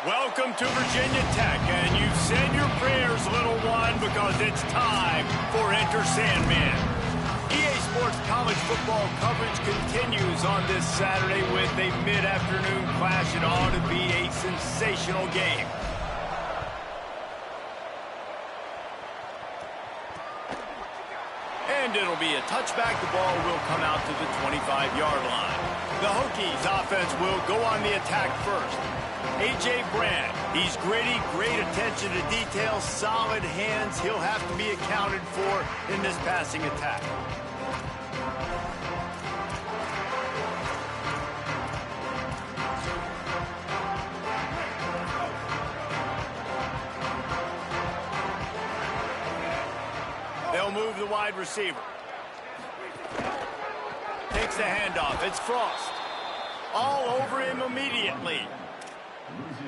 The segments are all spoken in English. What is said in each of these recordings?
Welcome to Virginia Tech, and you said your prayers, little one, because it's time for Enter Sandman. EA Sports college football coverage continues on this Saturday with a mid-afternoon clash. It ought to be a sensational game. And it'll be a touchback. The ball will come out to the 25-yard line. The Hokies offense will go on the attack first. A.J. Brand, he's gritty, great attention to detail, solid hands. He'll have to be accounted for in this passing attack. They'll move the wide receiver. Takes the handoff. It's Frost. All over him immediately.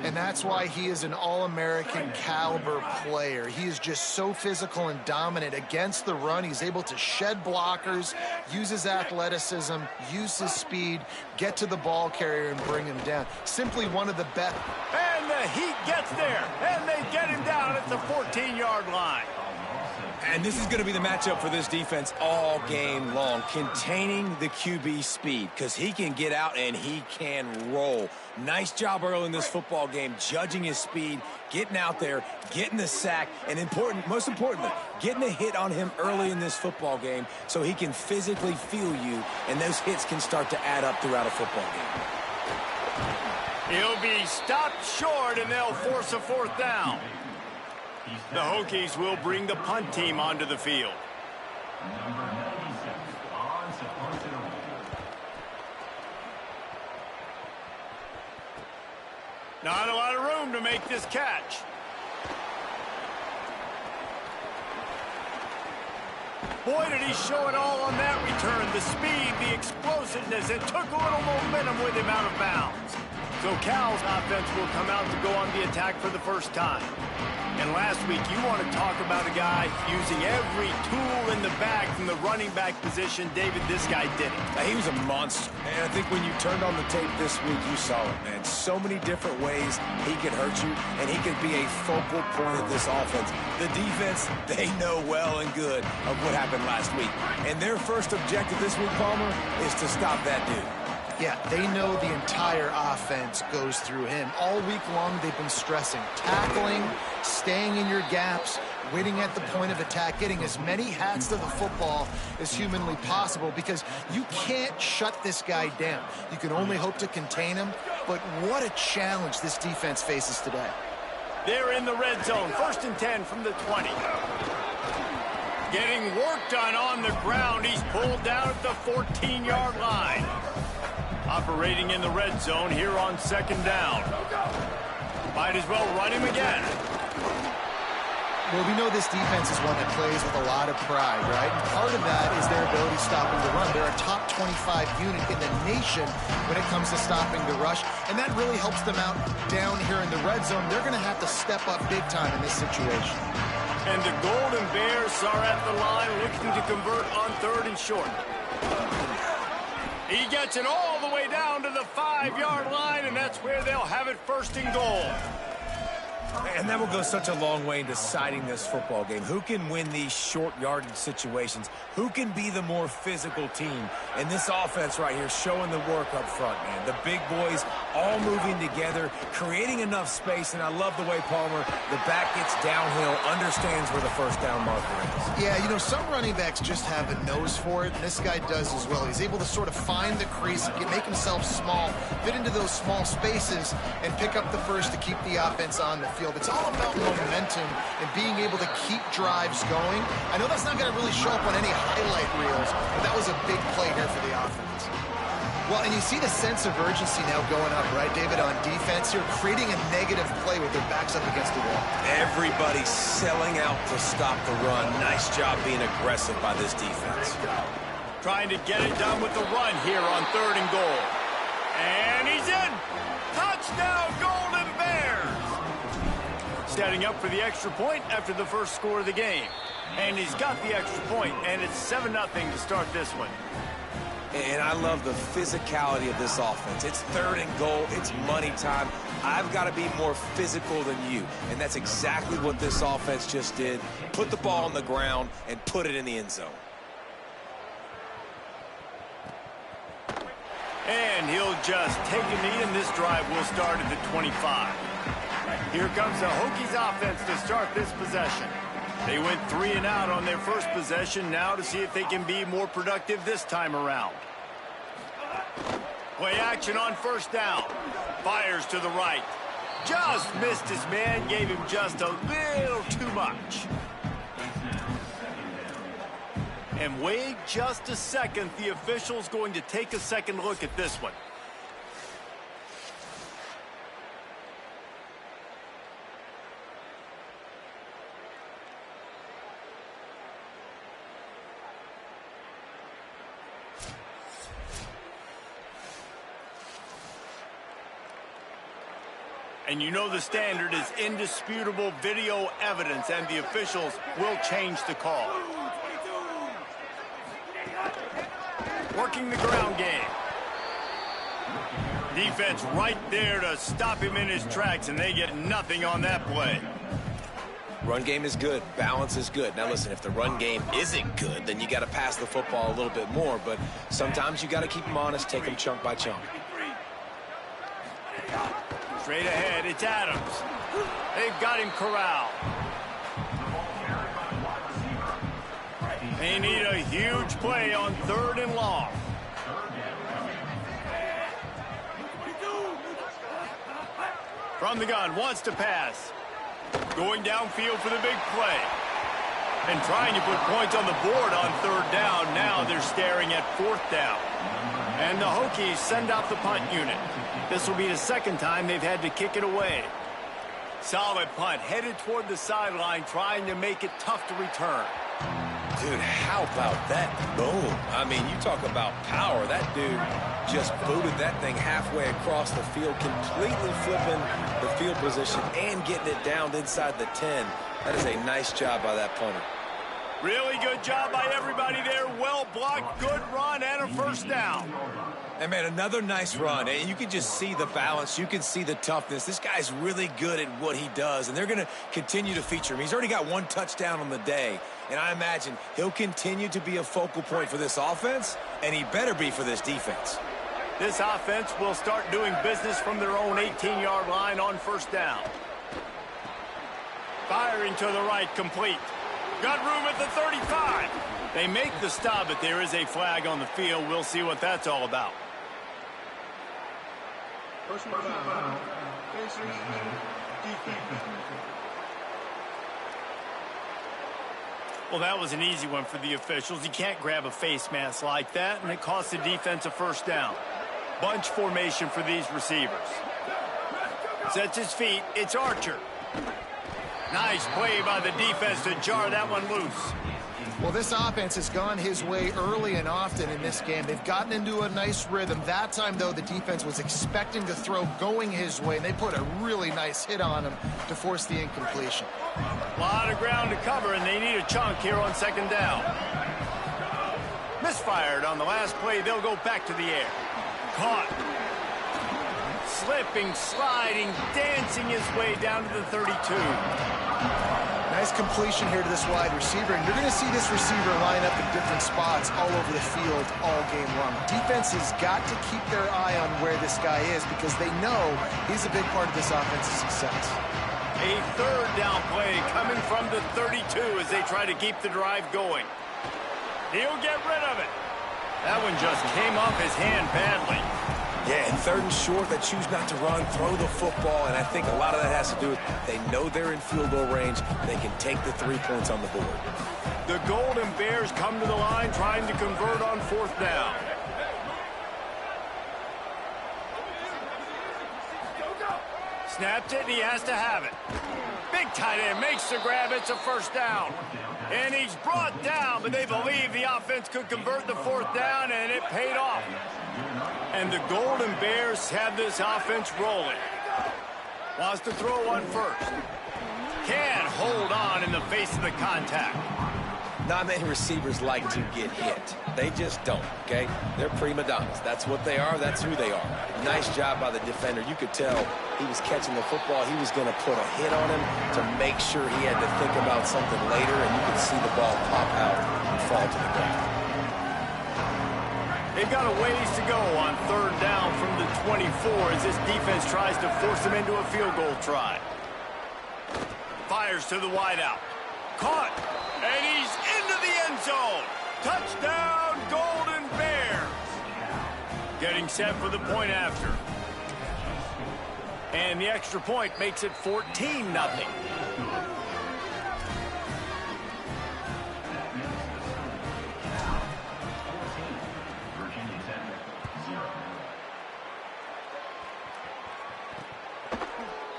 And that's why he is an All-American caliber player. He is just so physical and dominant against the run. He's able to shed blockers, use his athleticism, use his speed, get to the ball carrier and bring him down. Simply one of the best. And the Heat gets there, and they get him down at the 14-yard line. And this is going to be the matchup for this defense all game long, containing the QB speed, because he can get out and he can roll. Nice job early in this football game, judging his speed, getting out there, getting the sack, and most importantly, getting a hit on him early in this football game so he can physically feel you, and those hits can start to add up throughout a football game. He'll be stopped short, and they'll force a fourth down. The Hokies will bring the punt team onto the field. Not a lot of room to make this catch. Boy, did he show it all on that return. The speed, the explosiveness. It took a little momentum with him out of bounds. So Cal's offense will come out to go on the attack for the first time. And last week, you want to talk about a guy using every tool in the bag from the running back position. David, this guy did it. He was a monster. And I think when you turned on the tape this week, you saw it, man. So many different ways he could hurt you, and he could be a focal point of this offense. The defense, they know well and good of what happened last week. And their first objective this week, Palmer, is to stop that dude. Yeah, they know the entire offense goes through him. All week long, they've been stressing tackling, staying in your gaps, waiting at the point of attack, getting as many hats to the football as humanly possible, because you can't shut this guy down. You can only hope to contain him, but what a challenge this defense faces today. They're in the red zone, 1st and 10 from the 20. Getting work done on the ground. He's pulled down at the 14-yard line. Operating in the red zone here on 2nd down. Might as well run him again. Well, we know this defense is one that plays with a lot of pride, right? And part of that is their ability stopping the run. They're a top 25 unit in the nation when it comes to stopping the rush, and that really helps them out down here in the red zone. They're going to have to step up big time in this situation. And the Golden Bears are at the line looking to convert on 3rd and short. He gets it all the way down to the 5-yard line, and that's where they'll have it 1st and goal. And that will go such a long way in deciding this football game. Who can win these short yardage situations? Who can be the more physical team? And this offense right here showing the work up front, man. The big boys all moving together, creating enough space. And I love the way Palmer, the back gets downhill, understands where the 1st down marker is. Yeah, you know, some running backs just have a nose for it, and this guy does as well. He's able to sort of find the crease, make himself small, fit into those small spaces, and pick up the first to keep the offense on the field. It's all about momentum and being able to keep drives going. I know that's not going to really show up on any highlight reels, but that was a big play here for the offense. Well, and you see the sense of urgency now going up, right, David, on defense here, creating a negative play with their backs up against the wall. Everybody selling out to stop the run. Nice job being aggressive by this defense. Trying to get it done with the run here on 3rd and goal. And he's in. Touchdown, Golden Bears. Setting up for the extra point after the first score of the game. And he's got the extra point, and it's 7-0 to start this one. And I love the physicality of this offense. It's 3rd and goal. It's money time. I've got to be more physical than you. And that's exactly what this offense just did. Put the ball on the ground and put it in the end zone. And he'll just take a knee, and this drive will start at the 25. Here comes the Hokies offense to start this possession. They went 3 and out on their first possession, now to see if they can be more productive this time around. Play action on first down. Fires to the right. Just missed his man, gave him just a little too much. And wait just a second, the official's going to take a second look at this one. And you know the standard is indisputable video evidence, and the officials will change the call. Working the ground game. Defense right there to stop him in his tracks, and they get nothing on that play. Run game is good. Balance is good. Now, listen, if the run game isn't good, then you got to pass the football a little bit more. But sometimes you got to keep them honest, take them chunk by chunk. Straight ahead, it's Adams. They've got him corralled. They need a huge play on 3rd and long. From the gun, wants to pass. Going downfield for the big play. And trying to put points on the board on 3rd down. Now they're staring at 4th down. And the Hokies send out the punt unit. This will be the second time they've had to kick it away. Solid punt, headed toward the sideline, trying to make it tough to return. Dude, how about that boom? I mean, you talk about power. That dude just booted that thing halfway across the field, completely flipping the field position and getting it down inside the 10. That is a nice job by that punter. Really good job by everybody there. Well blocked, good run, and a first down. And, man, another nice run. And you can just see the balance. You can see the toughness. This guy's really good at what he does, and they're going to continue to feature him. He's already got 1 touchdown on the day, and I imagine he'll continue to be a focal point for this offense, and he better be for this defense. This offense will start doing business from their own 18-yard line on first down. Firing to the right, complete. Got room at the 35. They make the stop, but there is a flag on the field. We'll see what that's all about. Well, that was an easy one for the officials. You can't grab a face mask like that, and it costs the defense a first down. Bunch formation for these receivers. Sets his feet. It's Archer. Nice play by the defense to jar that one loose. Well, this offense has gone his way early and often in this game. They've gotten into a nice rhythm. That time, though, the defense was expecting to throw going his way, and they put a really nice hit on him to force the incompletion. A lot of ground to cover, and they need a chunk here on second down. Misfired on the last play. They'll go back to the air. Caught. Slipping, sliding, dancing his way down to the 32. Nice completion here to this wide receiver, and you're going to see this receiver line up in different spots all over the field all game long. Defense has got to keep their eye on where this guy is because they know he's a big part of this offense's success. A 3rd down play coming from the 32 as they try to keep the drive going. He'll get rid of it. That one just came off his hand badly. Yeah, and 3rd and short, they choose not to run, throw the football, and I think a lot of that has to do with they know they're in field goal range. They can take the 3 points on the board. The Golden Bears come to the line trying to convert on 4th down. Snapped it, and he has to have it. Big tight end makes the grab. It's a first down. And he's brought down, but they believe the offense could convert the 4th down, and it paid off. And the Golden Bears have this offense rolling. Wants to throw one first. Can't hold on in the face of the contact. Not many receivers like to get hit. They just don't, okay? They're prima donnas. That's what they are. That's who they are. Nice job by the defender. You could tell he was catching the football. He was going to put a hit on him to make sure he had to think about something later, and you could see the ball pop out and fall to the ground. They've got a ways to go on third down from the 24 as this defense tries to force them into a field goal try. Fires to the wideout. Caught. And he's into the end zone. Touchdown, Golden Bears. Getting set for the point after. And the extra point makes it 14-0.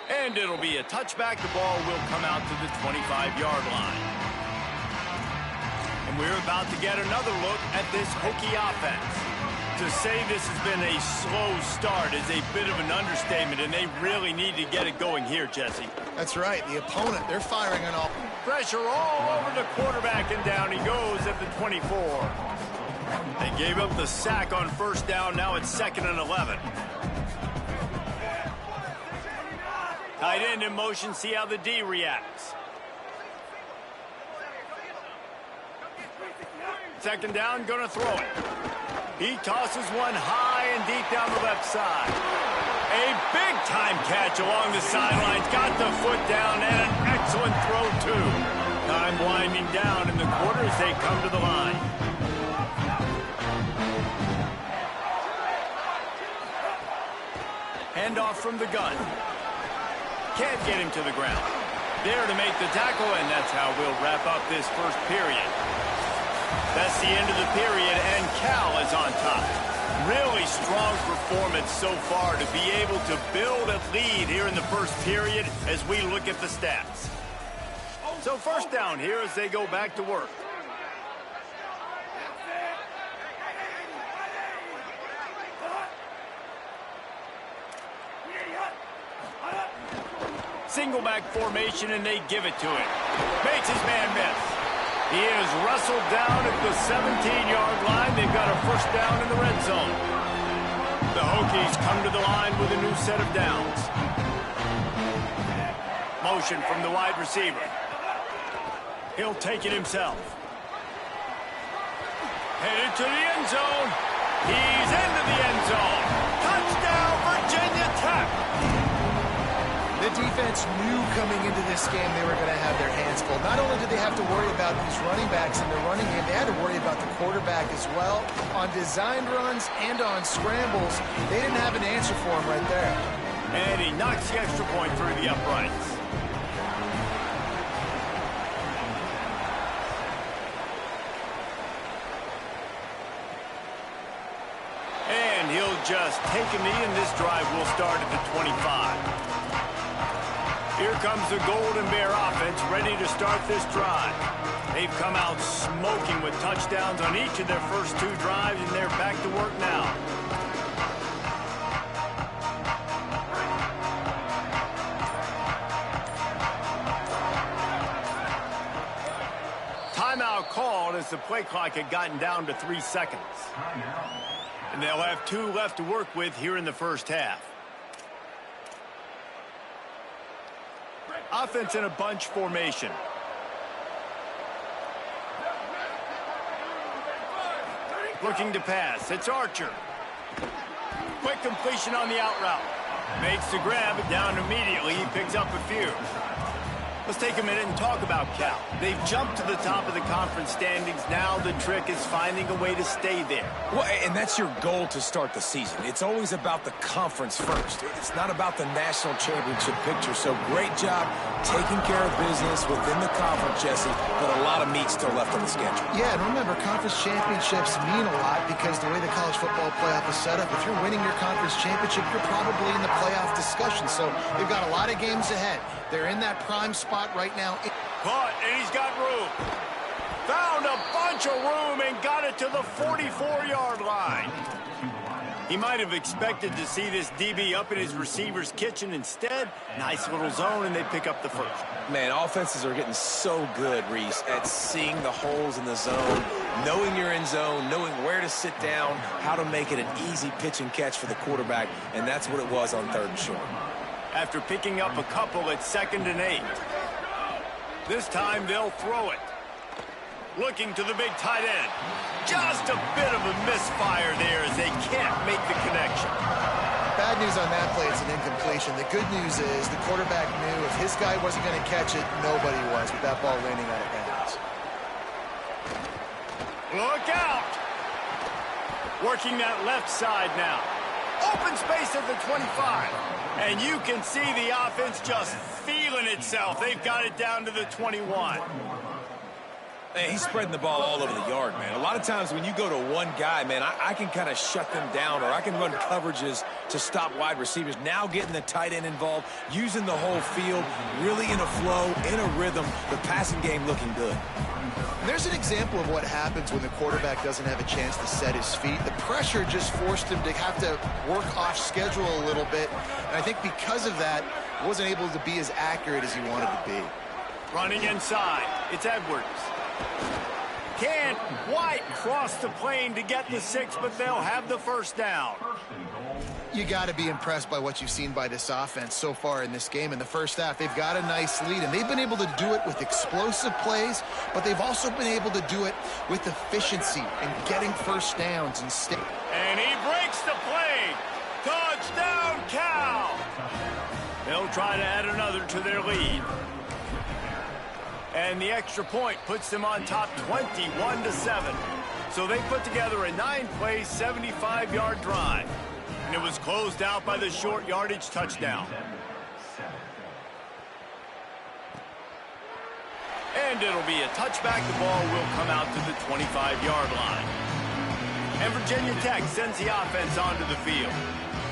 And it'll be a touchback. The ball will come out to the 25-yard line. And we're about to get another look at this Hokie offense. To say this has been a slow start is a bit of an understatement, and they really need to get it going here, Jesse. That's right. The opponent, they're firing on all. Pressure all over the quarterback, and down he goes at the 24. They gave up the sack on first down. Now it's 2nd and 11. Tight end in motion, see how the D reacts. 2nd down, gonna throw it. He tosses one high and deep down the left side. A big-time catch along the sidelines. Got the foot down and an excellent throw, too. Time winding down in the quarter as they come to the line. Handoff from the gun. Can't get him to the ground. There to make the tackle, and that's how we'll wrap up this first period. That's the end of the period, and Cal is on top. Really strong performance so far to be able to build a lead here in the first period as we look at the stats. So first down here as they go back to work. Single back formation, and they give it to him. Makes his man miss. He is wrestled down at the 17-yard line. They've got a first down in the red zone. The Hokies come to the line with a new set of downs. Motion from the wide receiver. He'll take it himself. Headed to the end zone. He's into the end zone. Touchdown, Virginia Tech. The defense knew coming into this game they were going to have their hands full. Not only did they have to worry about these running backs in the running game, they had to worry about the quarterback as well. On designed runs and on scrambles, they didn't have an answer for him right there. And he knocks the extra point through the uprights. And he'll just take a knee, and this drive will start at the 25. Here comes the Golden Bear offense, ready to start this drive. They've come out smoking with touchdowns on each of their first 2 drives, and they're back to work now. Timeout called as the play clock had gotten down to 3 seconds. And they'll have 2 left to work with here in the first half. Offense in a bunch formation. Looking to pass. It's Archer. Quick completion on the out route. Makes the grab, but down immediately. He picks up a few. Let's take a minute and talk about Cal. They've jumped to the top of the conference standings. Now the trick is finding a way to stay there. Well, and that's your goal to start the season. It's always about the conference first. It's not about the national championship picture. So great job taking care of business within the conference, Jesse, but a lot of meat still left on the schedule. Yeah, and remember, conference championships mean a lot because the way the college football playoff is set up, if you're winning your conference championship, you're probably in the playoff discussion. So they've got a lot of games ahead. They're in that prime spot right now. Caught, and he's got room. Found a bunch of room and got it to the 44-yard line. He might have expected to see this DB up in his receiver's kitchen. Instead, nice little zone, and they pick up the first. Man, offenses are getting so good, Reese, at seeing the holes in the zone, knowing you're in zone, knowing where to sit down, how to make it an easy pitch and catch for the quarterback, and that's what it was on 3rd and short. After picking up a couple at 2nd and 8. This time they'll throw it. Looking to the big tight end. Just a bit of a misfire there as they can't make the connection. Bad news on that play, it's an incompletion. The good news is the quarterback knew if his guy wasn't going to catch it, nobody was with that ball landing out of bounds. Look out! Working that left side now. Open space at the 25. And you can see the offense just feeling itself. They've got it down to the 21. Hey, he's spreading the ball all over the yard, man. A lot of times when you go to one guy, man, I can kind of shut them down, or I can run coverages to stop wide receivers. Now getting the tight end involved, using the whole field, really in a flow, in a rhythm, the passing game looking good. There's an example of what happens when the quarterback doesn't have a chance to set his feet. The pressure just forced him to have to work off schedule a little bit, and I think because of that, wasn't able to be as accurate as he wanted to be. Running inside, it's Edwards. Can't quite cross the plane to get the 6, but they'll have the first down. You got to be impressed by what you've seen by this offense so far in this game. In the first half, they've got a nice lead, and they've been able to do it with explosive plays, but they've also been able to do it with efficiency and getting first downs and stay. And he breaks the play. Touchdown, Cal! They'll try to add another to their lead. And the extra point puts them on top 21-7. So they put together a 9-play, 75-yard drive. And it was closed out by the short yardage touchdown. And it'll be a touchback. The ball will come out to the 25-yard line. And Virginia Tech sends the offense onto the field.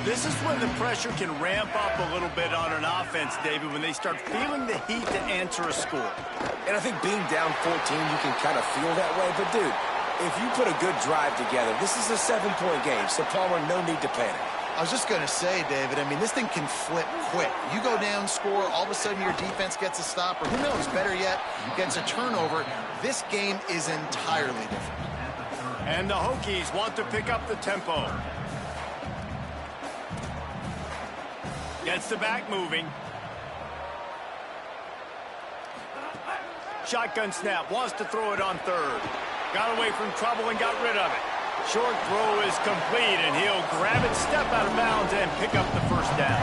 This is when the pressure can ramp up a little bit on an offense, David, when they start feeling the heat to answer a score. And I think being down 14, you can kind of feel that way. But, dude, if you put a good drive together, this is a 7-point game, so Palmer, no need to panic. I was just going to say, David, I mean, this thing can flip quick. You go down, score, all of a sudden your defense gets a stop, or who knows, better yet, gets a turnover. This game is entirely different. And the Hokies want to pick up the tempo. Gets the back moving. Shotgun snap, wants to throw it on 3rd. Got away from trouble and got rid of it. Short throw is complete, and he'll grab it, step out of bounds, and pick up the first down.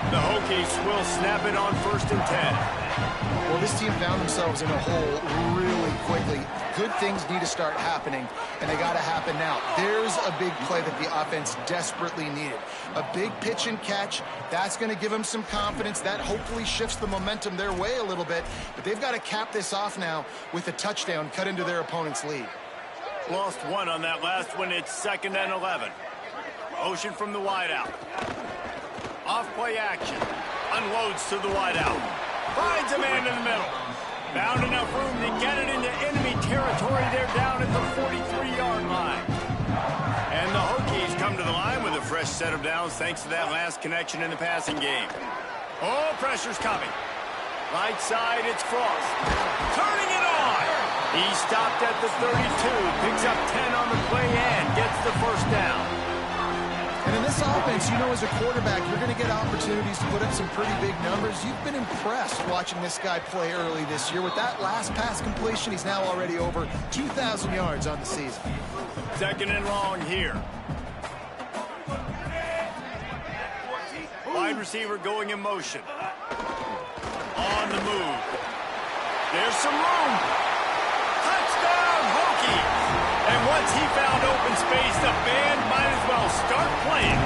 The Hokies will snap it on 1st and 10. Well, this team found themselves in a hole really quickly. Good things need to start happening, and they got to happen now. There's a big play that the offense desperately needed. A big pitch and catch. That's going to give them some confidence. That hopefully shifts the momentum their way a little bit. But they've got to cap this off now with a touchdown cut into their opponent's lead. Lost one on that last one. It's 2nd and 11. Motion from the wideout. Off-play action. Unloads to the wideout. Finds a man in the middle. Found enough room to get it into enemy territory. They're down at the 43-yard line. And the Hokies come to the line with a fresh set of downs thanks to that last connection in the passing game. Oh, pressure's coming. Right side, it's Frost. Turning it on. He stopped at the 32, picks up 10 on the play and gets the first down. And in this offense, you know, as a quarterback, you're going to get opportunities to put up some pretty big numbers. You've been impressed watching this guy play early this year. With that last pass completion, he's now already over 2,000 yards on the season. 2nd and long here. Wide receiver going in motion. On the move. There's some room. Touchdown, Hokies. And once he found open space, the band might as well start playing.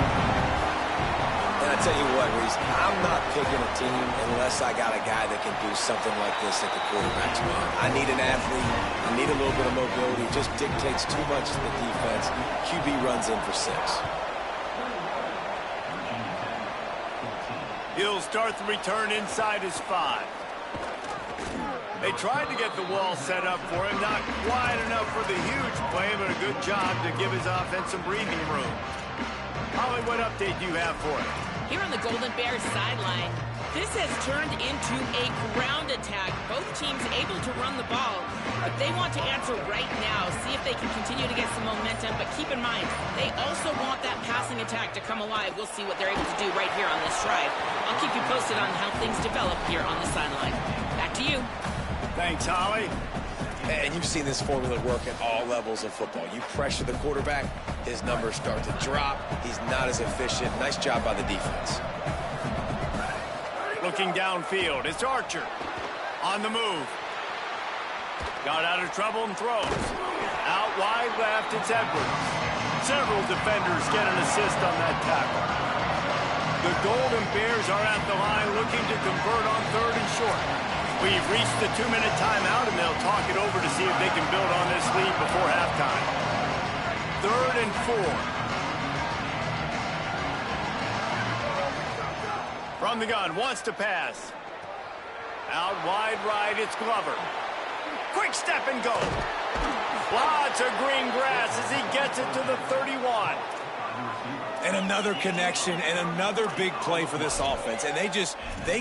And I tell you what, Reese, I'm not picking a team unless I got a guy that can do something like this at the quarterback spot. I need an athlete. I need a little bit of mobility. It just dictates too much to the defense. QB runs in for 6. He'll start the return inside his 5. They tried to get the wall set up for him. Not quite enough for the huge play, but a good job to give his offense some breathing room. Holly, what update do you have for us? Here on the Golden Bears sideline, this has turned into a ground attack. Both teams able to run the ball, but they want to answer right now, see if they can continue to get some momentum. But keep in mind, they also want that passing attack to come alive. We'll see what they're able to do right here on this drive. I'll keep you posted on how things develop here on the sideline. Back to you. Thanks, Holly. And you've seen this formula work at all levels of football. You pressure the quarterback, his numbers start to drop. He's not as efficient. Nice job by the defense. Looking downfield, it's Archer. On the move. Got out of trouble and throws. Out wide left, it's Edwards. Several defenders get an assist on that tackle. The Golden Bears are at the line looking to convert on 3rd and short. We've reached the 2-minute timeout, and they'll talk it over to see if they can build on this lead before halftime. 3rd and 4. From the gun, wants to pass. Out wide right, it's Glover. Quick step and go. Lots of green grass as he gets it to the 31. And another connection and another big play for this offense. And they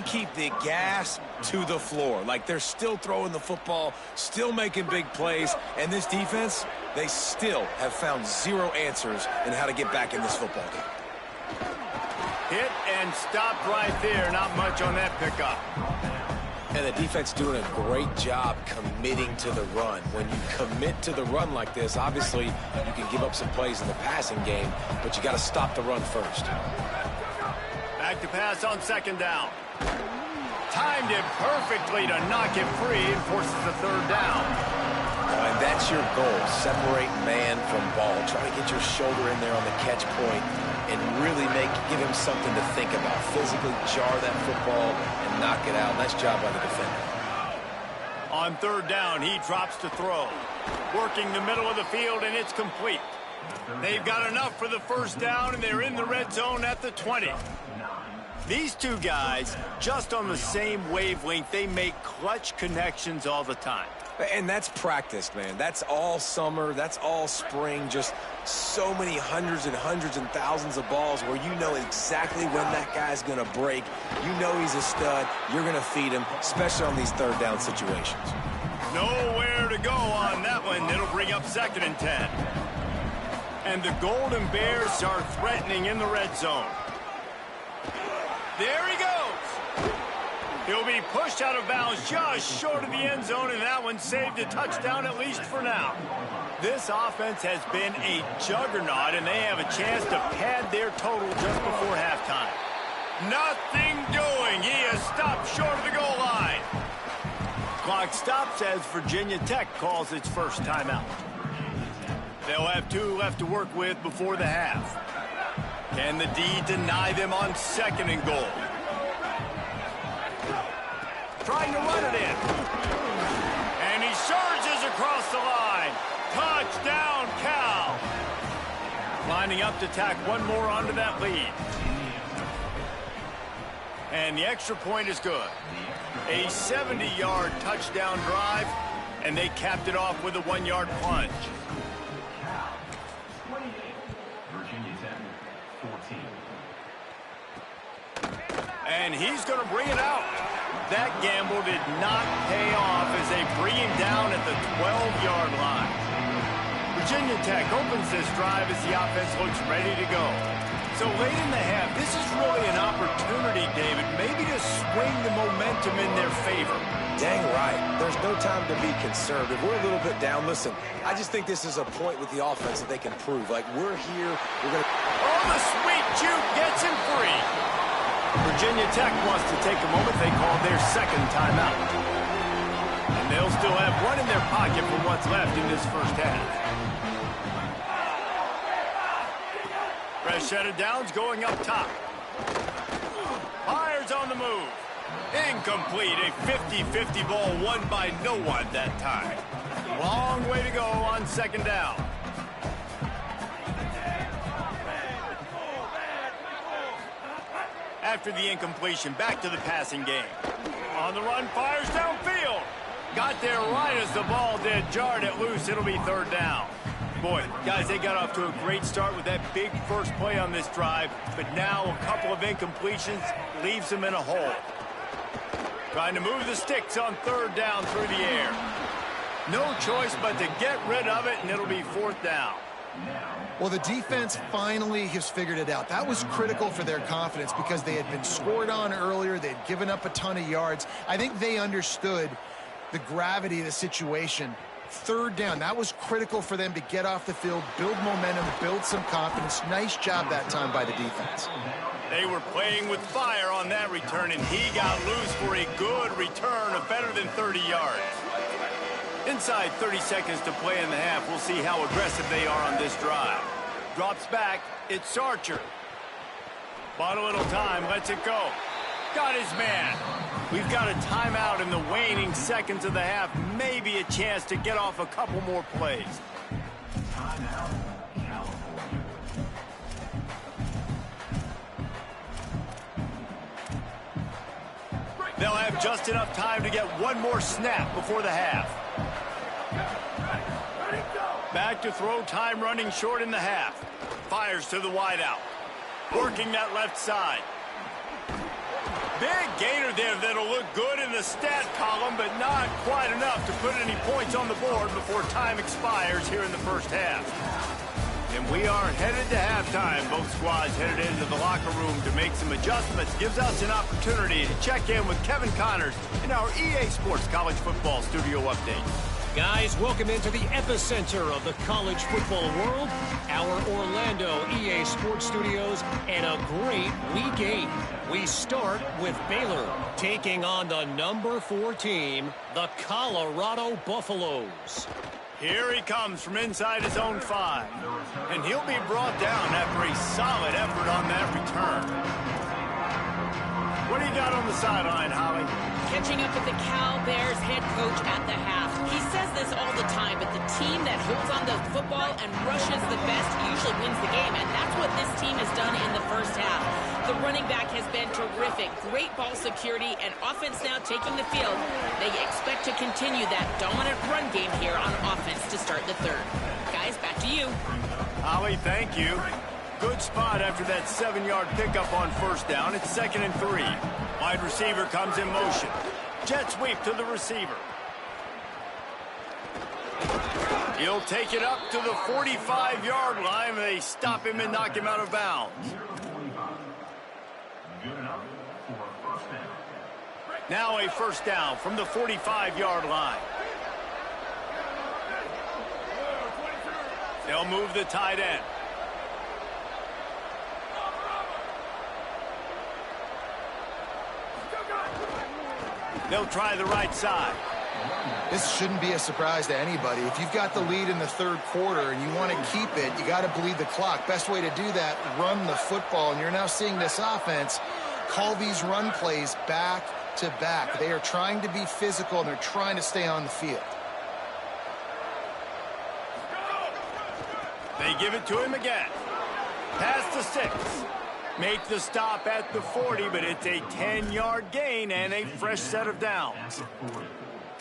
keep the gas to the floor. Like they're still throwing the football, still making big plays. And this defense, they still have found zero answers in how to get back in this football game. Hit and stopped right there. Not much on that pickup. And the defense doing a great job committing to the run. When you commit to the run like this, obviously you can give up some plays in the passing game, but you got to stop the run first. Back to pass on 2nd down. Timed it perfectly to knock it free and forces the 3rd down. And that's your goal. Separate man from ball. Try to get your shoulder in there on the catch point and really give him something to think about. Physically jar that football and knock it out. Nice job by the defender. On 3rd down, he drops to throw. Working the middle of the field, and it's complete. They've got enough for the 1st down, and they're in the red zone at the 20. These two guys, just on the same wavelength, they make clutch connections all the time. And that's practice, man. That's all summer. That's all spring. Just so many hundreds and thousands of balls where you know exactly when that guy's going to break. You know he's a stud. You're going to feed him, especially on these 3rd down situations. Nowhere to go on that one. It'll bring up 2nd and 10. And the Golden Bears are threatening in the red zone. There he goes. He'll be pushed out of bounds just short of the end zone, and that one saved a touchdown at least for now. This offense has been a juggernaut, and they have a chance to pad their total just before halftime. Nothing doing. He is stopped short of the goal line. Clock stops as Virginia Tech calls its first timeout. They'll have 2 left to work with before the half. Can the D deny them on 2nd and goal? Trying to run it in. And he surges across the line. Touchdown, Cal. Lining up to tack one more onto that lead. And the extra point is good. A 70-yard touchdown drive, and they capped it off with a 1-yard plunge. And he's going to bring it out. That gamble did not pay off as they bring him down at the 12-yard line. Virginia Tech opens this drive as the offense looks ready to go. So late in the half, this is really an opportunity, David, maybe to swing the momentum in their favor. Dang right. There's no time to be concerned. If we're a little bit down, listen, I just think this is a point with the offense that they can prove. Like, we're here, we're going to... Oh, the sweet juke gets him free. Virginia Tech wants to take a moment. They call their 2nd timeout. And they'll still have one in their pocket for what's left in this first half. Fresh set of downs going up top. Myers on the move. Incomplete. A 50-50 ball won by no one that time. Long way to go on 2nd down. After the incompletion, back to the passing game. On the run, fires downfield. Got there right as the ball did. Jarred it loose. It'll be 3rd down. Boy, guys, they got off to a great start with that big first play on this drive, but now a couple of incompletions leaves them in a hole. Trying to move the sticks on third down through the air. No choice but to get rid of it, and it'll be fourth down. Well, the defense finally has figured it out. That was critical for their confidence because they had been scored on earlier. They had given up a ton of yards. I think they understood the gravity of the situation. Third down, that was critical for them to get off the field, build momentum, build some confidence. Nice job that time by the defense. They were playing with fire on that return, and he got loose for a good return of better than 30 yards. Inside 30 seconds to play in the half. We'll see how aggressive they are on this drive. Drops back. It's Archer. Bought a little time. Lets it go. Got his man. We've got a timeout in the waning seconds of the half. Maybe a chance to get off a couple more plays. They'll have just enough time to get one more snap before the half. Back to throw, time running short in the half. Fires to the wideout. Working that left side. Big gainer there that'll look good in the stat column, but not quite enough to put any points on the board before time expires here in the first half. And we are headed to halftime. Both squads headed into the locker room to make some adjustments. Gives us an opportunity to check in with Kevin Connors in our EA Sports College Football Studio Update. Guys, welcome into the epicenter of the college football world, our Orlando EA Sports Studios, and a great Week 8. We start with Baylor taking on the number 4 team, the Colorado Buffaloes. Here he comes from inside his own 5, and he'll be brought down after a solid effort on that return. What do you got on the sideline, Holly? Catching up with the Cal Bears head coach at the half. He says this all the time, but the team that holds on to the football and rushes the best usually wins the game, and that's what this team has done in the first half. The running back has been terrific. Great ball security and offense now taking the field. They expect to continue that dominant run game here on offense to start the third. Guys, back to you. Holly, thank you. Good spot after that 7-yard pickup on first down. It's 2nd and 3. Wide receiver comes in motion. Jet sweep to the receiver. He'll take it up to the 45-yard line, and they stop him and knock him out of bounds. Now a first down from the 45-yard line. They'll move the tight end. They'll try the right side. This shouldn't be a surprise to anybody. If you've got the lead in the third quarter and you want to keep it, you got to bleed the clock. Best way to do that, run the football. And you're now seeing this offense call these run plays back to back. They are trying to be physical, and they're trying to stay on the field. They give it to him again. Pass to 6. Make the stop at the 40, but it's a 10-yard gain and a fresh set of downs.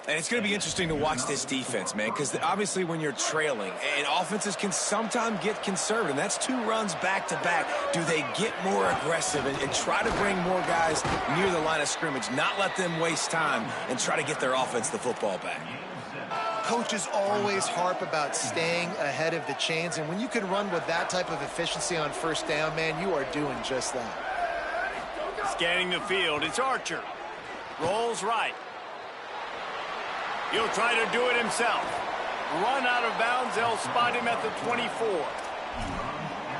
And it's going to be interesting to watch this defense, man, because obviously when you're trailing, and offenses can sometimes get conservative. That's 2 runs back-to-back. Do they get more aggressive and try to bring more guys near the line of scrimmage, not let them waste time, and try to get their offense the football back? Coaches always harp about staying ahead of the chains, and when you can run with that type of efficiency on first down, man, you are doing just that. Scanning the field, it's Archer. Rolls right. He'll try to do it himself. Run out of bounds, they'll spot him at the 24.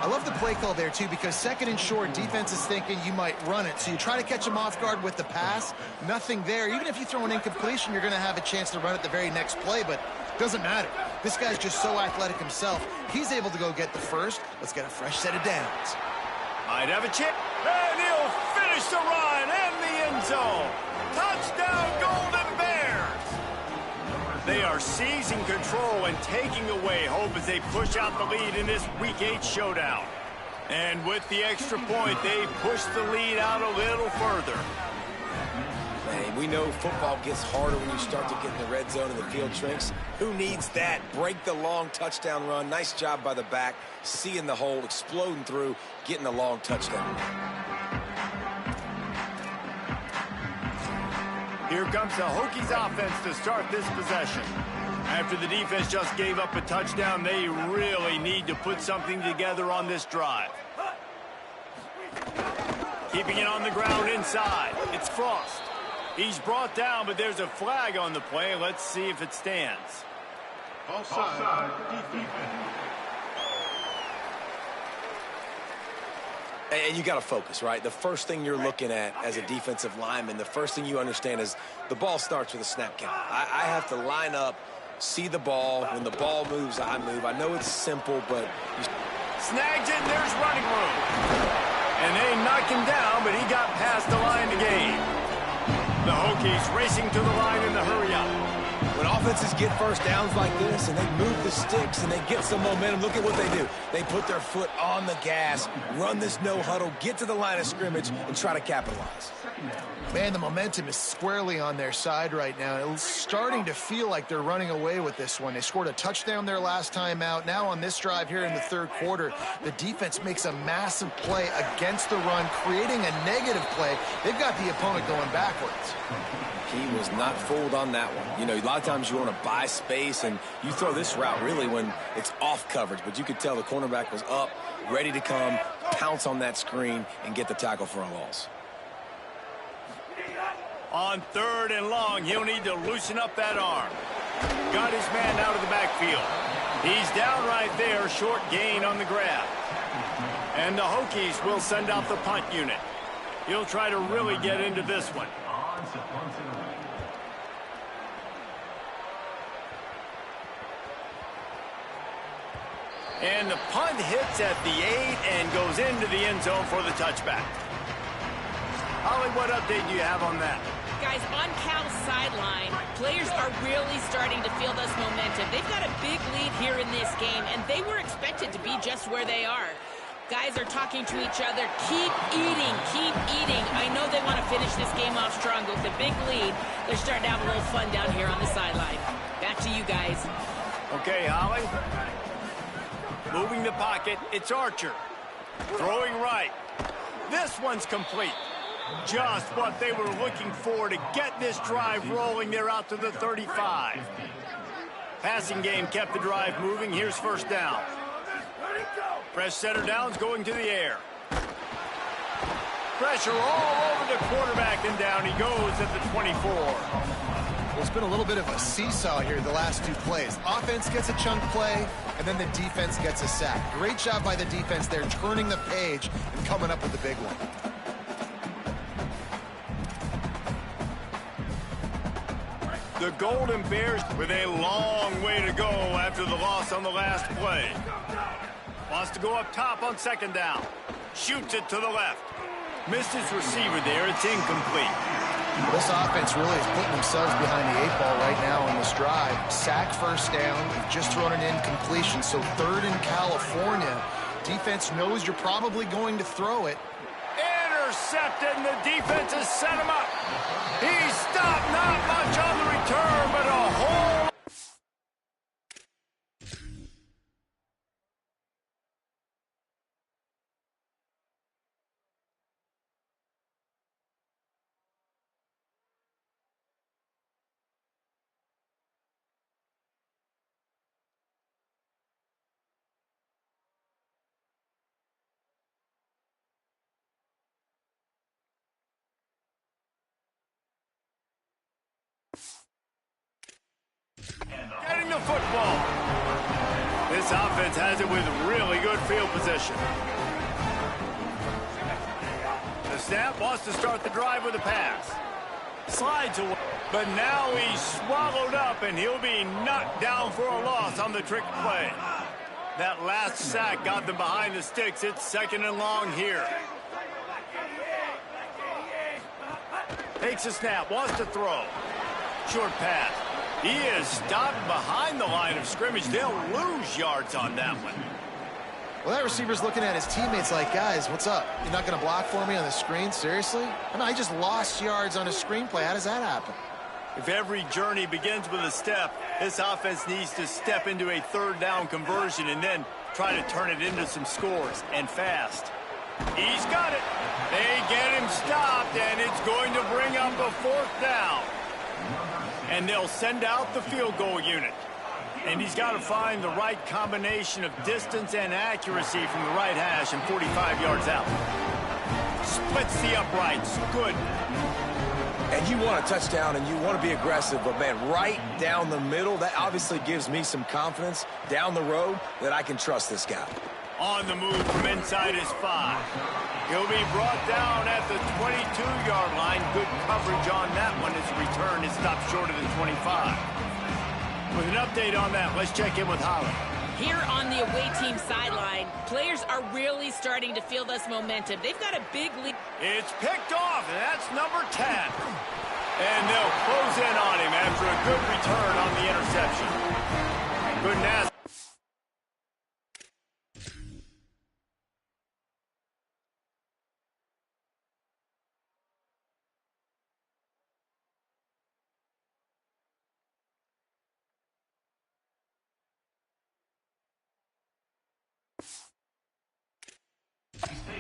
I love the play call there, too, because 2nd and short, defense is thinking you might run it. So you try to catch him off guard with the pass. Nothing there. Even if you throw an incompletion, you're going to have a chance to run it the very next play, but doesn't matter. This guy's just so athletic himself. He's able to go get the first. Let's get a fresh set of downs. Might have a chip. And he'll finish the run and the end zone. Touchdown, Golden Bears! They are seizing control and taking away hope as they push out the lead in this Week 8 showdown. And with the extra point, they push the lead out a little further. We know football gets harder when you start to get in the red zone and the field shrinks. Who needs that? Break the long touchdown run. Nice job by the back, seeing the hole, exploding through, getting the long touchdown. Here comes the Hokies offense to start this possession. After the defense just gave up a touchdown, they really need to put something together on this drive. Keeping it on the ground inside. It's Frost. He's brought down, but there's a flag on the play. Let's see if it stands. Offside, defense. And you got to focus, right? The first thing you're looking at as a defensive lineman, the first thing you understand is the ball starts with a snap count. I have to line up, see the ball. When the ball moves, I move. I know it's simple, but... Snags it, and there's running room. And they knock him down, but he got past the line to gain. The Hokies racing to the line in the hurry-up. When offenses get first downs like this and they move the sticks and they get some momentum, look at what they do. They put their foot on the gas, run this no huddle, get to the line of scrimmage, and try to capitalize. Man, the momentum is squarely on their side right now. It's starting to feel like they're running away with this one. They scored a touchdown their last time out. Now on this drive here in the third quarter, the defense makes a massive play against the run, creating a negative play. They've got the opponent going backwards. He was not fooled on that one. You know, a lot of times you want to buy space, and you throw this route really when it's off coverage. But you could tell the cornerback was up, ready to come, pounce on that screen, and get the tackle for a loss. On third and long, he'll need to loosen up that arm. Got his man out of the backfield. He's down right there, short gain on the grab. And the Hokies will send out the punt unit. He'll try to really get into this one. And the punt hits at the 8 and goes into the end zone for the touchback. Holly, what update do you have on that? Guys, on Cal's sideline, players are really starting to feel this momentum. They've got a big lead here in this game, and they were expected to be just where they are. Guys are talking to each other. Keep eating, keep eating. I know they want to finish this game off strong with a big lead. They're starting to have a little fun down here on the sideline. Back to you guys. Okay, Holly. Moving the pocket, it's Archer. Throwing right. This one's complete. Just what they were looking for to get this drive rolling. They're out to the 35. Passing game kept the drive moving. Here's first down. Fresh center downs going to the air. Pressure all over the quarterback, and down he goes at the 24. Well, it's been a little bit of a seesaw here the last two plays. Offense gets a chunk play, and then the defense gets a sack. Great job by the defense there, turning the page and coming up with the big one. The Golden Bears with a long way to go after the loss on the last play. Wants to go up top on second down. Shoots it to the left. Missed his receiver there. It's incomplete. This offense really is putting themselves behind the 8 ball right now on this drive. Sack first down. They've just thrown an incompletion. So third in California. Defense knows you're probably going to throw it. Intercepted, and the defense has set him up. He stopped, not much on the return, but a whole... Getting the football. This offense has it with really good field position. The snap wants to start the drive with a pass. Slides away, but now he's swallowed up, and he'll be knocked down for a loss on the trick play. That last sack got them behind the sticks. It's second and long here. Takes a snap, wants to throw. Short pass. He is stopped behind the line of scrimmage. They'll lose yards on that one. Well, that receiver's looking at his teammates like, guys, what's up? You're not going to block for me on the screen? Seriously? I mean, I just lost yards on a screenplay. How does that happen? If every journey begins with a step, this offense needs to step into a third down conversion and then try to turn it into some scores, and fast. He's got it. They get him stopped, and it's going to bring up a 4th down. And they'll send out the field goal unit. And he's got to find the right combination of distance and accuracy from the right hash and 45 yards out. Splits the uprights. Good. And you want a touchdown and you want to be aggressive, but, man, right down the middle, that obviously gives me some confidence down the road that I can trust this guy. On the move from inside his 5. He'll be brought down at the 22-yard line. Good coverage on that one. His return is stopped short of the 25. With an update on that, let's check in with Holland. Here on the away team sideline, players are really starting to feel this momentum. They've got a big lead. It's picked off, and that's number 10. And they'll close in on him after a good return on the interception. Good pass.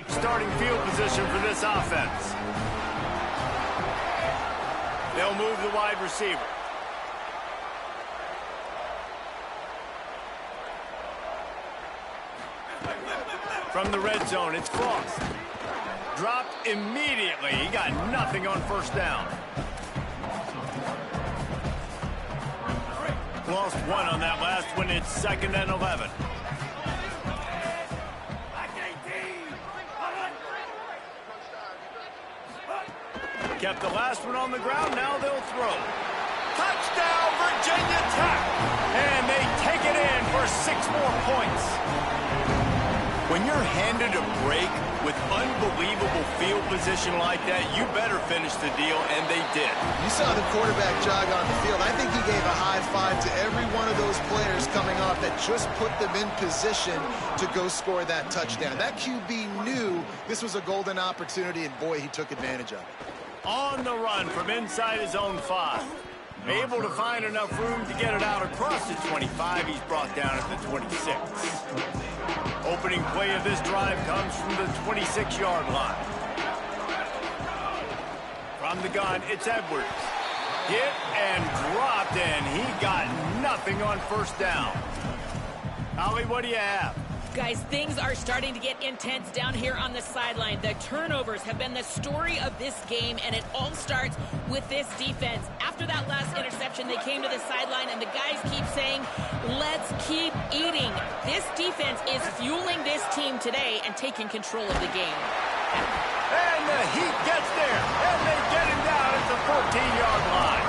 Starting field position for this offense. They'll move the wide receiver. From the red zone, it's Cross. Dropped immediately. He got nothing on 1st down. Lost 1 on that last one. It's 2nd and 11. Kept the last one on the ground. Now they'll throw. Touchdown, Virginia Tech. And they take it in for 6 more points. When you're handed a break with unbelievable field position like that, you better finish the deal, and they did. You saw the quarterback jog on the field. I think he gave a high five to every one of those players coming off that just put them in position to go score that touchdown. That QB knew this was a golden opportunity, and boy, he took advantage of it. On the run from inside his own 5. Able to find enough room to get it out across the 25. He's brought down at the 26. Opening play of this drive comes from the 26-yard line. From the gun, it's Edwards. Hit and dropped, and he got nothing on 1st down. Ollie, what do you have? Guys, things are starting to get intense down here on the sideline. The turnovers have been the story of this game, and it all starts with this defense. After that last interception, they came to the sideline, and the guys keep saying, let's keep eating. This defense is fueling this team today and taking control of the game. And the Heat gets there, and they get him down at the 14-yard line.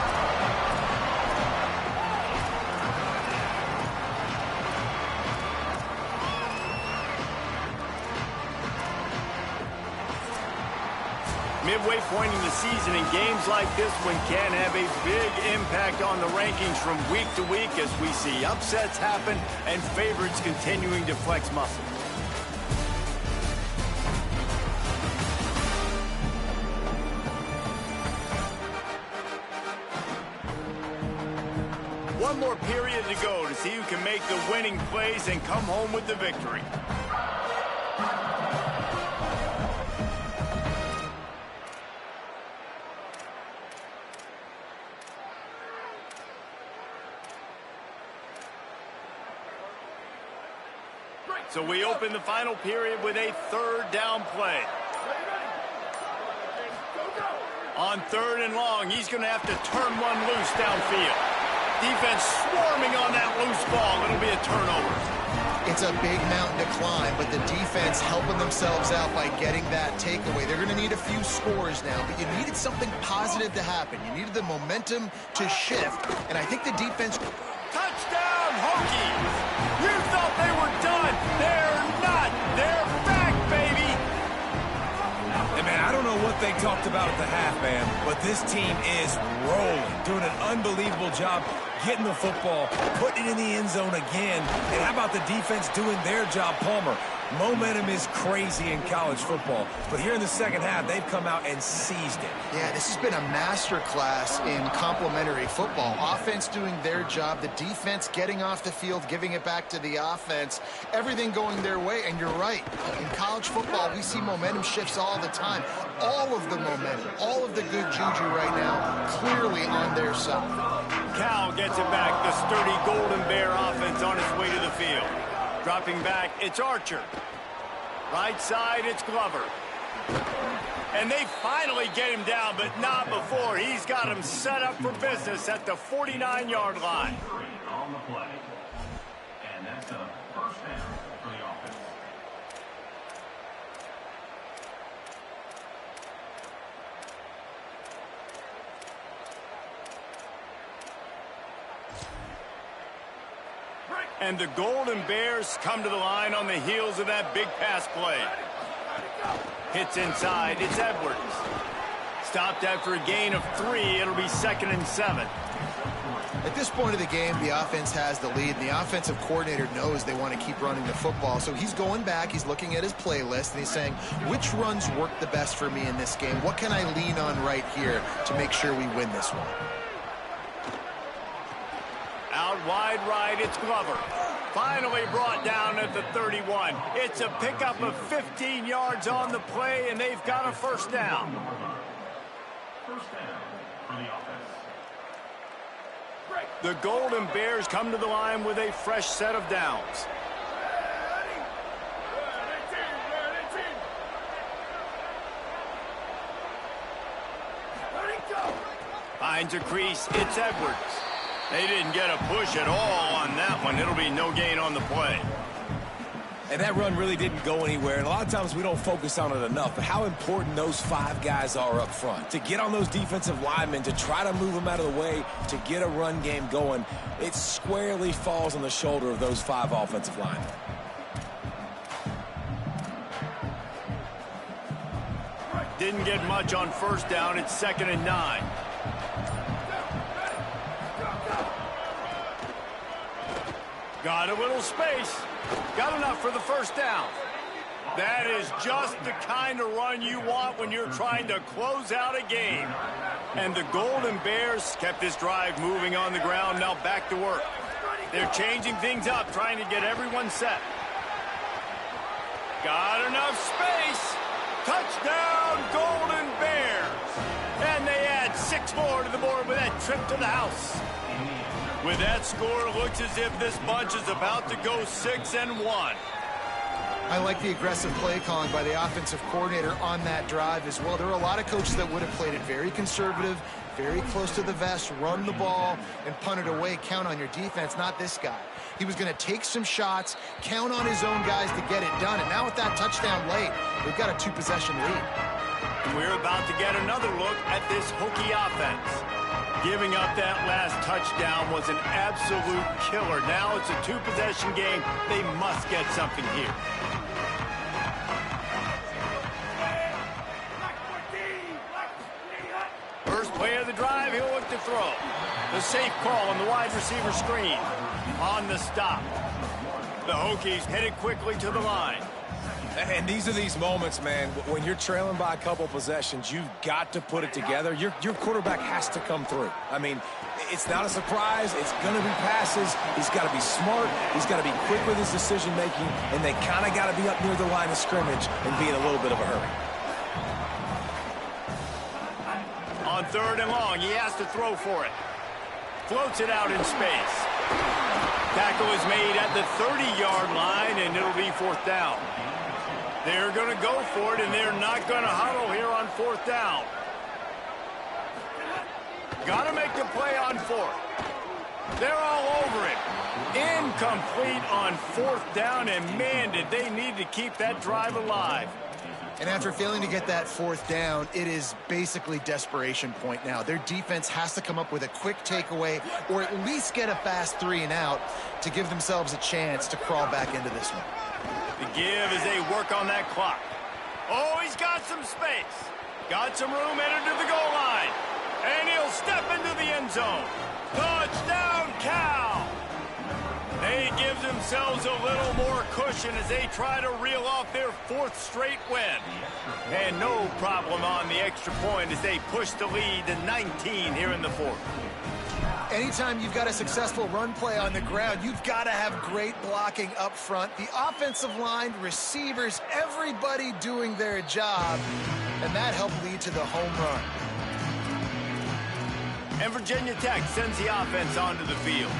Midway point in the season, and games like this one can have a big impact on the rankings from week to week as we see upsets happen and favorites continuing to flex muscle. One more period to go to see who can make the winning plays and come home with the victory. So we open the final period with a 3rd down play. On 3rd and long, he's going to have to turn one loose downfield. Defense swarming on that loose ball. It'll be a turnover. It's a big mountain to climb, but the defense helping themselves out by getting that takeaway. They're going to need a few scores now, but you needed something positive to happen. You needed the momentum to shift, and I think the defense... Touchdown, Hokies! You thought they were done. They're not. They're back, baby. Hey, man, I don't know what they talked about at the half, man, but this team is rolling, doing an unbelievable job getting the football, putting it in the end zone again. And how about the defense doing their job, Palmer? Momentum is crazy in college football, but here in the second half, they've come out and seized it. Yeah, this has been a masterclass in complementary football. Offense doing their job, the defense getting off the field, giving it back to the offense, everything going their way. And you're right, in college football, we see momentum shifts all the time. All of the momentum, all of the good juju right now, clearly on their side. Cal gets it back. The sturdy Golden Bear offense on its way to the field. Dropping back, it's Archer. Right side, it's Glover. And they finally get him down, but not before. He's got him set up for business at the 49-yard line. On the play. And that's a first down for the offense. And the Golden Bears come to the line on the heels of that big pass play. Hits inside, it's Edwards. Stopped after a gain of 3, it'll be 2nd and 7. At this point of the game, the offense has the lead, and the offensive coordinator knows they want to keep running the football. So he's going back, he's looking at his playlist, and he's saying, which runs work the best for me in this game? What can I lean on right here to make sure we win this one? Out wide right, it's Glover. Finally brought down at the 31. It's a pickup of 15 yards on the play, and they've got a first down. First down for the offense. The Golden Bears come to the line with a fresh set of downs. Finds a crease, it's Edwards. They didn't get a push at all on that one. It'll be no gain on the play. And that run really didn't go anywhere. And a lot of times we don't focus on it enough, but how important those 5 guys are up front. To get on those defensive linemen, to try to move them out of the way, to get a run game going, it squarely falls on the shoulder of those 5 offensive linemen. Didn't get much on first down. It's 2nd and 9. Got a little space. Got enough for the first down. That is just the kind of run you want when you're trying to close out a game. And the Golden Bears kept this drive moving on the ground. Now back to work. They're changing things up, trying to get everyone set. Got enough space. Touchdown, Golden Bears. And they add 6 more to the board with that trip to the house. With that score, it looks as if this bunch is about to go 6-1. I like the aggressive play calling by the offensive coordinator on that drive as well. There are a lot of coaches that would have played it very conservative, very close to the vest, run the ball, and punt it away. Count on your defense, not this guy. He was going to take some shots, count on his own guys to get it done. And now with that touchdown late, we've got a 2-possession lead. We're about to get another look at this Hokie offense. Giving up that last touchdown was an absolute killer. Now it's a 2-possession game. They must get something here. First play of the drive, he'll look to throw. The safe call on the wide receiver screen. On the stop. The Hokies headed quickly to the line. And these are these moments, man, when you're trailing by a couple possessions, you've got to put it together. Your quarterback has to come through. I mean, it's not a surprise. It's going to be passes. He's got to be smart. He's got to be quick with his decision-making, and they kind of got to be up near the line of scrimmage and be in a little bit of a hurry. On 3rd and long, he has to throw for it. Floats it out in space. Tackle is made at the 30-yard line, and it'll be 4th down. They're going to go for it, and they're not going to huddle here on 4th down. Got to make the play on 4th. They're all over it. Incomplete on 4th down, and man, did they need to keep that drive alive. And after failing to get that 4th down, it is basically desperation point now. Their defense has to come up with a quick takeaway or at least get a fast 3-and-out to give themselves a chance to crawl back into this one. The give as they work on that clock. Oh, he's got some space. Got some room headed to the goal line. And he'll step into the end zone. Touchdown, Cal. He gives themselves a little more cushion as they try to reel off their 4th straight win. And no problem on the extra point as they push the lead to 19 here in the 4th. Anytime you've got a successful run play on the ground, you've got to have great blocking up front. The offensive line, receivers, everybody doing their job, and that helped lead to the home run. And Virginia Tech sends the offense onto the field.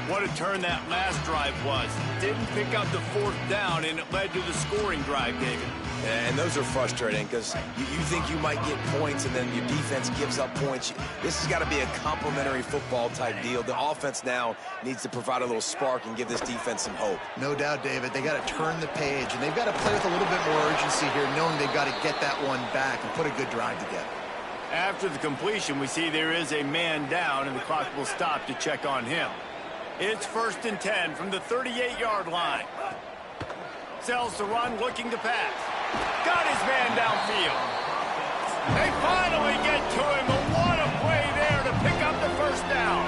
What a turn that last drive was. Didn't pick up the 4th down, and it led to the scoring drive, David. And those are frustrating because you think you might get points and then your defense gives up points. This has got to be a complementary football type deal. The offense now needs to provide a little spark and give this defense some hope. No doubt, David. They got to turn the page, and they've got to play with a little bit more urgency here, knowing they've got to get that one back and put a good drive together. After the completion, we see there is a man down, and the clock will stop to check on him. It's 1st and 10 from the 38-yard line. Sells the run, looking to pass. Got his man downfield. They finally get to him, but what a play there to pick up the 1st down.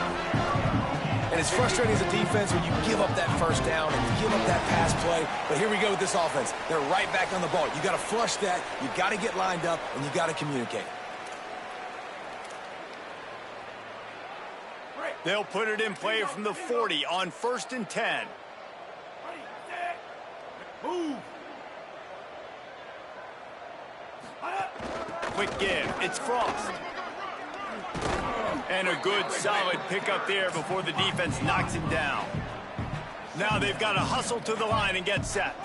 And it's frustrating as a defense when you give up that 1st down and you give up that pass play. But here we go with this offense. They're right back on the ball. You got to flush that. You got to get lined up, and you got to communicate. They'll put it in play from the 40 on 1st and 10. Move. Quick give. It's Frost. And a good, solid pickup there before the defense knocks him down. Now they've got to hustle to the line and get set.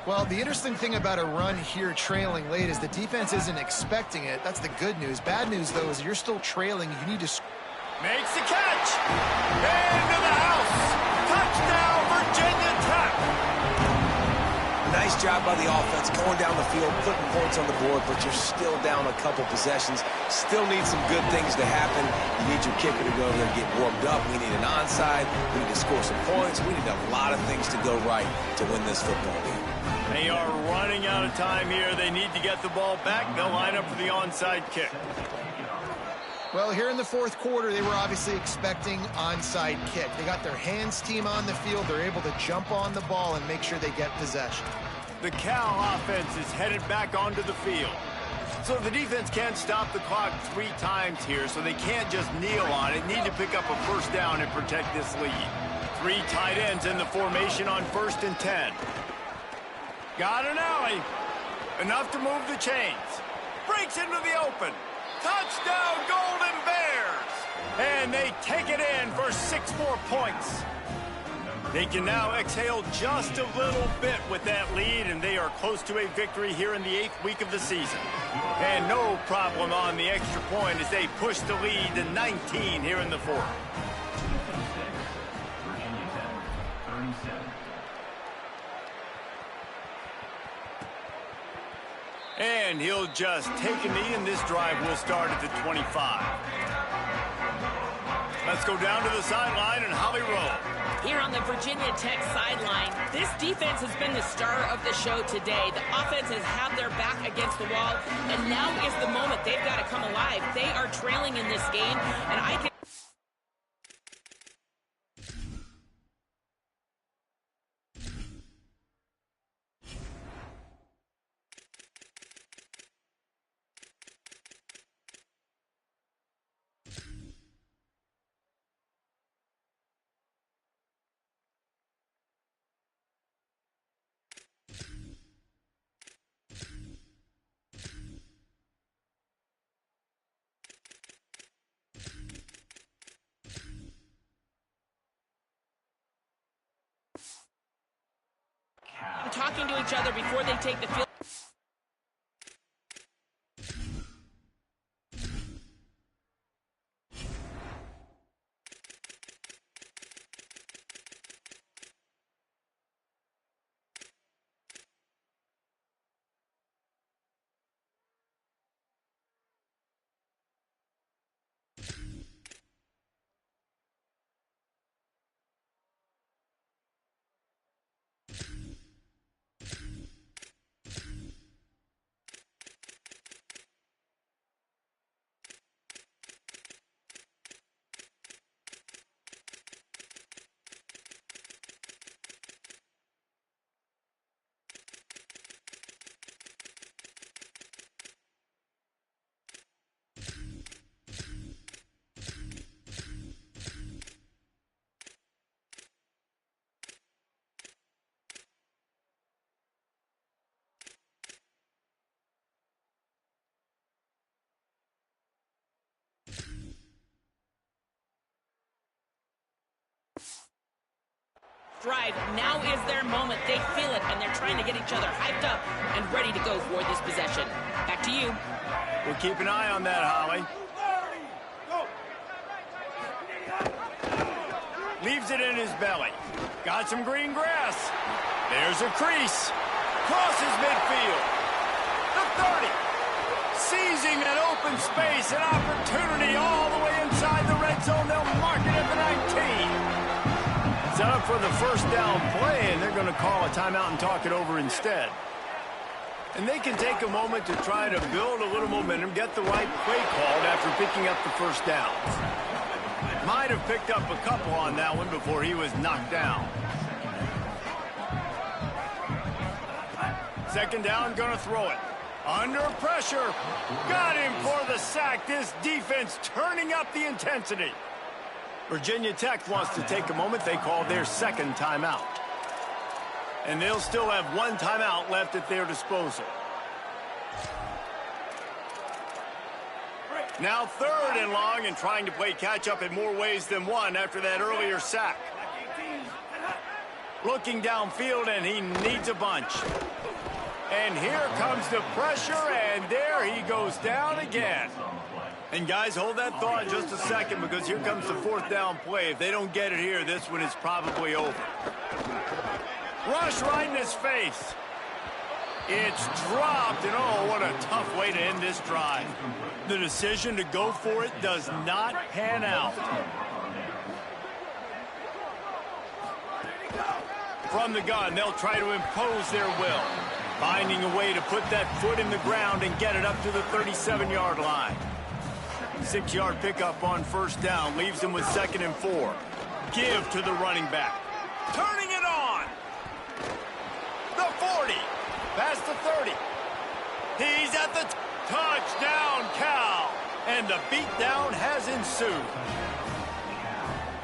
Well, the interesting thing about a run here trailing late is the defense isn't expecting it. That's the good news. Bad news, though, is you're still trailing. You need to... Makes the catch. Into the house. Touchdown, Virginia Tech. Nice job by the offense going down the field, putting points on the board, but you're still down a couple possessions. Still need some good things to happen. You need your kicker to go over there and get warmed up. We need an onside. We need to score some points. We need a lot of things to go right to win this football game. They are running out of time here. They need to get the ball back. They'll line up for the onside kick. Well, here in the 4th quarter, they were obviously expecting onside kick. They got their hands team on the field. They're able to jump on the ball and make sure they get possession. The Cal offense is headed back onto the field. So the defense can't stop the clock 3 times here, so they can't just kneel on it. Need to pick up a 1st down and protect this lead. 3 tight ends in the formation on 1st and 10. Got an alley. Enough to move the chains. Breaks into the open. Touchdown, Golden Bears! And they take it in for 6 more points. They can now exhale just a little bit with that lead, and they are close to a victory here in the 8th week of the season. And no problem on the extra point as they push the lead to 19 here in the 4th. And he'll just take a knee, and this drive will start at the 25. Let's go down to the sideline and Holly Rowe. Here on the Virginia Tech sideline, this defense has been the star of the show today. The offense has had their back against the wall, and now is the moment they've got to come alive. They are trailing in this game, and I can... talking to each other before they take the field. Drive, now is their moment. They feel it, and they're trying to get each other hyped up and ready to go for this possession. Back to you. We'll keep an eye on that, Holly. Leaves it in his belly. Got some green grass. There's a crease. Crosses midfield. The 30. Seizing an open space, an opportunity all the way inside the red zone. They'll mark it at the 19. Set up for the first down play, and they're going to call a timeout and talk it over instead. And they can take a moment to try to build a little momentum, get the right play called after picking up the first down. Might have picked up a couple on that one before he was knocked down. Second down, gonna throw it. Under pressure. Got him for the sack. This defense turning up the intensity. Virginia Tech wants to take a moment. They called their second timeout. And they'll still have one timeout left at their disposal. Now third and long, and trying to play catch-up in more ways than one after that earlier sack. Looking downfield, and he needs a bunch. And here comes the pressure, and there he goes down again. And guys, hold that thought just a second, because here comes the fourth down play. If they don't get it here, this one is probably over. Rush right in his face. It's dropped, and oh, what a tough way to end this drive. The decision to go for it does not pan out. From the gun, they'll try to impose their will, finding a way to put that foot in the ground and get it up to the 37-yard line. 6-yard pickup on first down leaves them with 2nd and 4. Give to the running back. Turning it on. The 40. Past the 30. He's at the touchdown, Cal. And the beatdown has ensued.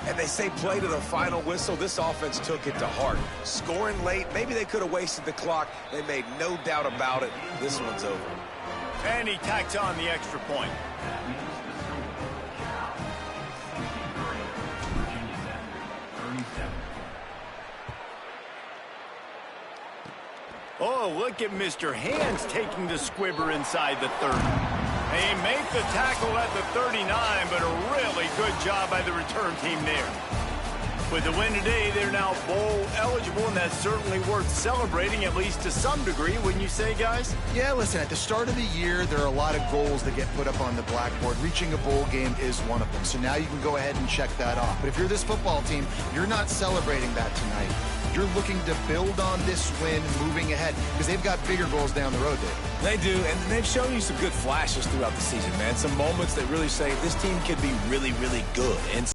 And they say play to the final whistle. This offense took it to heart. Scoring late, maybe they could have wasted the clock. They made no doubt about it. This one's over. And he tacks on the extra point. Oh, look at Mr. Hands taking the squibber inside the 30. They make the tackle at the 39, but a really good job by the return team there. With the win today, they're now bowl eligible, and that's certainly worth celebrating, at least to some degree, wouldn't you say, guys? Yeah, listen, at the start of the year, there are a lot of goals that get put up on the blackboard. Reaching a bowl game is one of them. So now you can go ahead and check that off. But if you're this football team, you're not celebrating that tonight. You're looking to build on this win moving ahead because they've got bigger goals down the road, Dave. They do, and they've shown you some good flashes throughout the season, man. Some moments that really say this team could be really, really good. And